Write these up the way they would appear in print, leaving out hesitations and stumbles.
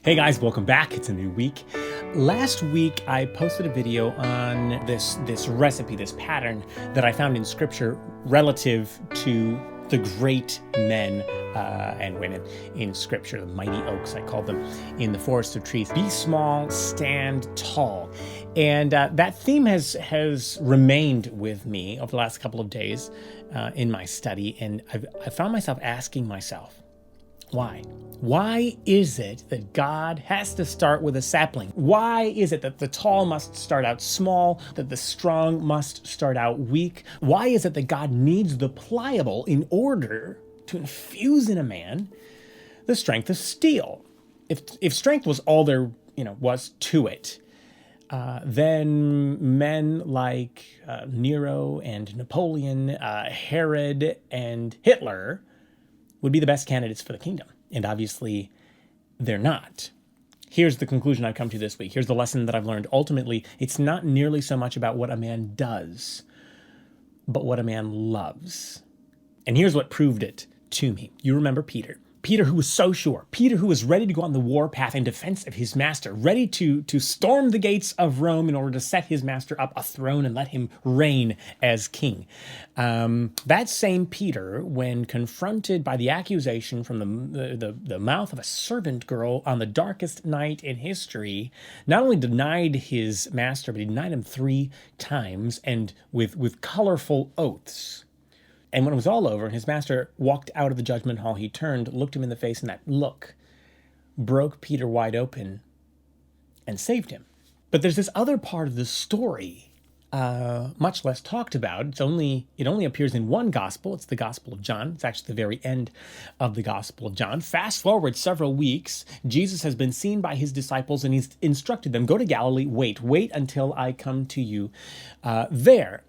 Hey guys, welcome back. It's a new week. Last week, I posted a video on this recipe, this pattern that I found in scripture relative to the great men and women in scripture, the mighty oaks, I call them, in the forest of trees. Be small, stand tall. And that theme has remained with me over the last couple of days in my study. And I found myself asking myself, why? Why is it that God has to start with a sapling? Why is it that the tall must start out small, that the strong must start out weak? Why is it that God needs the pliable in order to infuse in a man the strength of steel? If strength was all there was to it, then men like Nero and Napoleon, Herod and Hitler would be the best candidates for the kingdom. And obviously, they're not. Here's the conclusion I've come to this week. Here's the lesson that I've learned. Ultimately, it's not nearly so much about what a man does, but what a man loves. And here's what proved it to me. You remember Peter. Peter, who was so sure. Peter, who was ready to go on the warpath in defense of his master, ready to storm the gates of Rome in order to set his master up a throne and let him reign as king. That same Peter, when confronted by the accusation from the mouth of a servant girl on the darkest night in history, not only denied his master, but he denied him 3 times and with colorful oaths. And when it was all over and his master walked out of the judgment hall, he turned, looked him in the face, and that look broke Peter wide open and saved him. But there's this other part of the story, much less talked about. It only appears in one gospel. It's the Gospel of John. It's actually the very end of the Gospel of John. Fast forward several weeks, Jesus has been seen by his disciples and he's instructed them, go to Galilee, wait until I come to you there.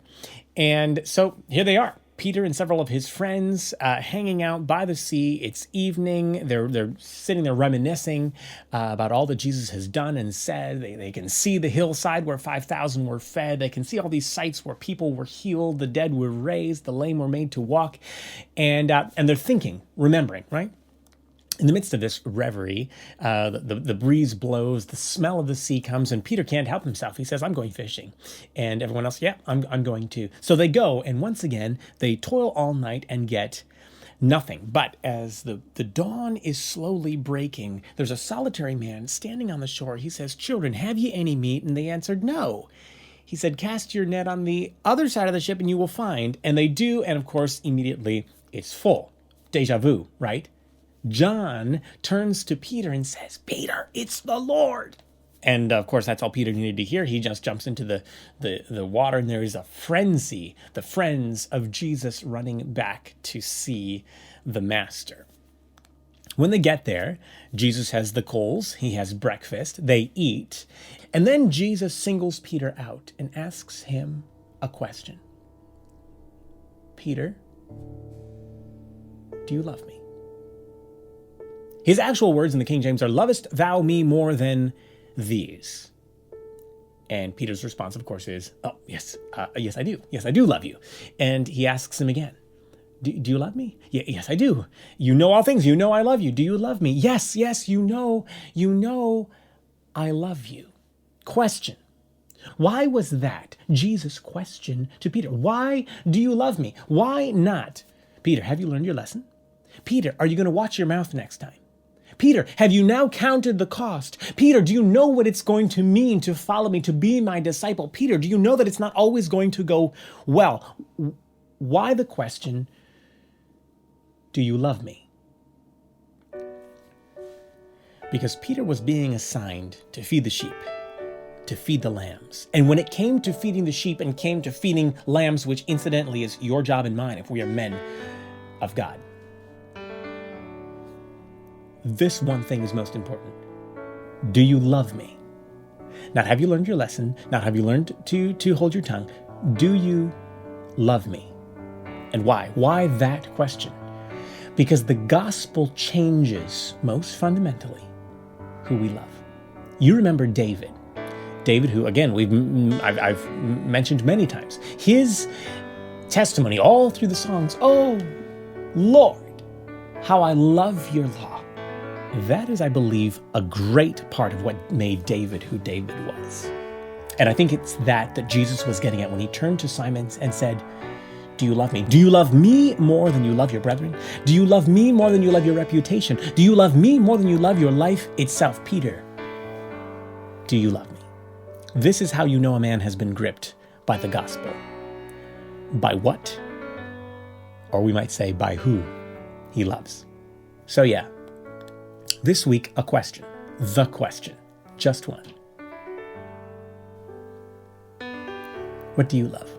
And so here they are. Peter and several of his friends hanging out by the sea. It's evening. They're sitting there reminiscing about all that Jesus has done and said. They can see the hillside where 5,000 were fed. They can see all these sites where people were healed, the dead were raised, the lame were made to walk. And they're thinking, remembering, right? In the midst of this reverie, the breeze blows, the smell of the sea comes, and Peter can't help himself. He says, I'm going fishing. And everyone else, yeah, I'm going too. So they go, and once again, they toil all night and get nothing. But as the dawn is slowly breaking, there's a solitary man standing on the shore. He says, children, have ye any meat? And they answered, no. He said, cast your net on the other side of the ship and you will find. And they do, and of course, immediately it's full. Deja vu, right? John turns to Peter and says, Peter, it's the Lord. And of course, that's all Peter needed to hear. He just jumps into the water and there is a frenzy, the friends of Jesus running back to see the master. When they get there, Jesus has the coals, he has breakfast, they eat, and then Jesus singles Peter out and asks him a question. Peter, do you love me? His actual words in the King James are, lovest thou me more than these? And Peter's response, of course, is, oh, yes, yes, I do. Yes, I do love you. And he asks him again, do you love me? Yes, I do. You know all things. You know I love you. Do you love me? Yes, you know I love you. Question. Why was that Jesus' question to Peter? Why do you love me? Why not? Peter, have you learned your lesson? Peter, are you going to watch your mouth next time? Peter, have you now counted the cost? Peter, do you know what it's going to mean to follow me, to be my disciple? Peter, do you know that it's not always going to go well? Why the question, do you love me? Because Peter was being assigned to feed the sheep, to feed the lambs. And when it came to feeding the sheep and came to feeding lambs, which incidentally is your job and mine if we are men of God, this one thing is most important. Do you love me? Not have you learned your lesson, not have you learned to hold your tongue. Do you love me? And why? Why that question? Because the gospel changes, most fundamentally, who we love. You remember David. David, who, again, I've mentioned many times. His testimony all through the songs, oh, Lord, how I love your law. That is, I believe, a great part of what made David who David was. And I think it's that Jesus was getting at when he turned to Simon and said, do you love me? Do you love me more than you love your brethren? Do you love me more than you love your reputation? Do you love me more than you love your life itself? Peter, do you love me? This is how you know a man has been gripped by the gospel. By what? Or we might say by who he loves. So yeah, this week, a question. The question. Just one. What do you love?